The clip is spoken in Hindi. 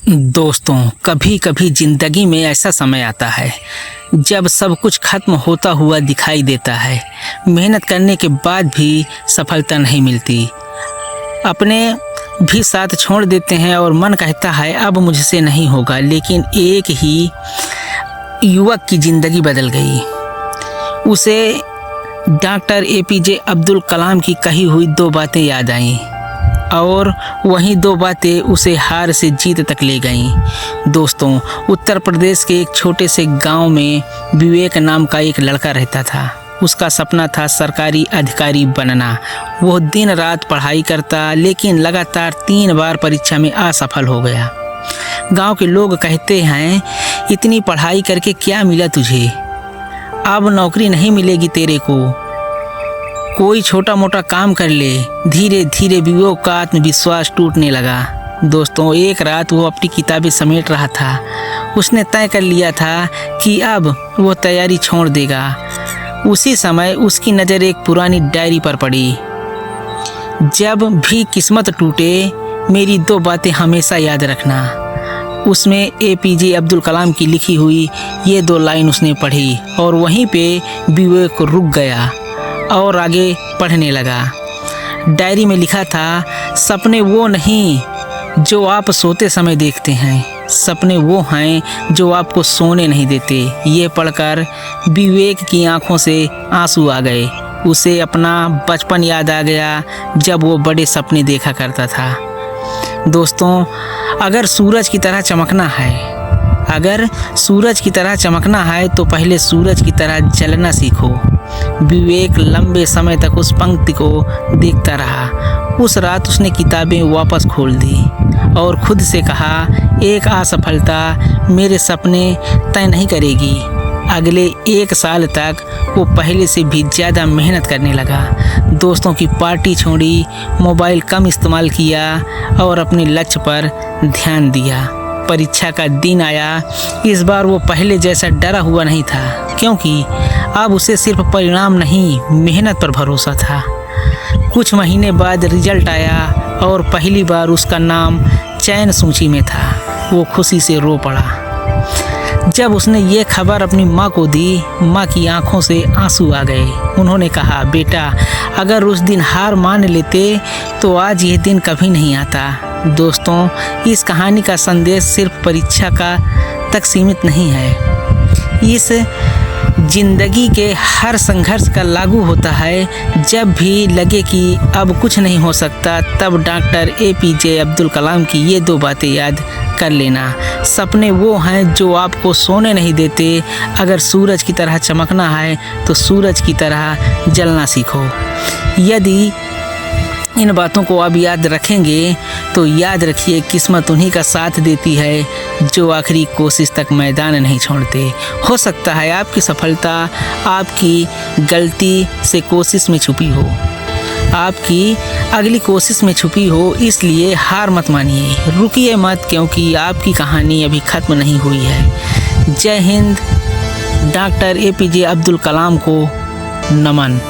दोस्तों, कभी कभी ज़िंदगी में ऐसा समय आता है जब सब कुछ खत्म होता हुआ दिखाई देता है। मेहनत करने के बाद भी सफलता नहीं मिलती। अपने भी साथ छोड़ देते हैं और मन कहता है अब मुझसे नहीं होगा। लेकिन एक ही युवक की ज़िंदगी बदल गई। उसे डॉक्टर एपीजे अब्दुल कलाम की कही हुई दो बातें याद आईं और वहीं दो बातें उसे हार से जीत तक ले गईं। दोस्तों, उत्तर प्रदेश के एक छोटे से गांव में विवेक नाम का एक लड़का रहता था। उसका सपना था सरकारी अधिकारी बनना। वो दिन रात पढ़ाई करता, लेकिन लगातार 3 बार परीक्षा में असफल हो गया। गांव के लोग कहते हैं, इतनी पढ़ाई करके क्या मिला तुझे? अब नौकरी नहीं मिलेगी तेरे को, कोई छोटा मोटा काम कर ले। धीरे धीरे विवेक का आत्मविश्वास टूटने लगा। दोस्तों, एक रात वो अपनी किताबें समेट रहा था। उसने तय कर लिया था कि अब वो तैयारी छोड़ देगा। उसी समय उसकी नज़र एक पुरानी डायरी पर पड़ी। जब भी किस्मत टूटे, मेरी 2 बातें हमेशा याद रखना। उसमें एपीजे अब्दुल कलाम की लिखी हुई ये 2 लाइन उसने पढ़ी और वहीं पे विवेक रुक गया और आगे पढ़ने लगा। डायरी में लिखा था, सपने वो नहीं जो आप सोते समय देखते हैं, सपने वो हैं जो आपको सोने नहीं देते। ये पढ़कर विवेक की आंखों से आंसू आ गए। उसे अपना बचपन याद आ गया जब वो बड़े सपने देखा करता था। दोस्तों, अगर सूरज की तरह चमकना है तो पहले सूरज की तरह जलना सीखो। विवेक लंबे समय तक उस पंक्ति को देखता रहा। उस रात उसने किताबें वापस खोल दी और खुद से कहा, एक असफलता मेरे सपने तय नहीं करेगी। अगले 1 साल तक वो पहले से भी ज़्यादा मेहनत करने लगा। दोस्तों की पार्टी छोड़ी, मोबाइल कम इस्तेमाल किया और अपने लक्ष्य पर ध्यान दिया। परीक्षा का दिन आया। इस बार वो पहले जैसा डरा हुआ नहीं था, क्योंकि अब उसे सिर्फ परिणाम नहीं, मेहनत पर भरोसा था। कुछ महीने बाद रिजल्ट आया और पहली बार उसका नाम चयन सूची में था। वो खुशी से रो पड़ा। जब उसने ये खबर अपनी माँ को दी, माँ की आंखों से आंसू आ गए। उन्होंने कहा, बेटा, अगर उस दिन हार मान लेते तो आज ये दिन कभी नहीं आता। दोस्तों, इस कहानी का संदेश सिर्फ परीक्षा का तक सीमित नहीं है। इस जिंदगी के हर संघर्ष का लागू होता है। जब भी लगे कि अब कुछ नहीं हो सकता, तब डॉक्टर एपीजे अब्दुल कलाम की ये 2 बातें याद कर लेना। सपने वो हैं जो आपको सोने नहीं देते। अगर सूरज की तरह चमकना है तो सूरज की तरह जलना सीखो। यदि इन बातों को आप याद रखेंगे तो याद रखिए, किस्मत उन्हीं का साथ देती है जो आखिरी कोशिश तक मैदान नहीं छोड़ते। हो सकता है आपकी सफलता आपकी गलती से कोशिश में छुपी हो, आपकी अगली कोशिश में छुपी हो। इसलिए हार मत मानिए, रुकिए मत, क्योंकि आपकी कहानी अभी ख़त्म नहीं हुई है। जय हिंद। डॉक्टर एपीजे अब्दुल कलाम को नमन।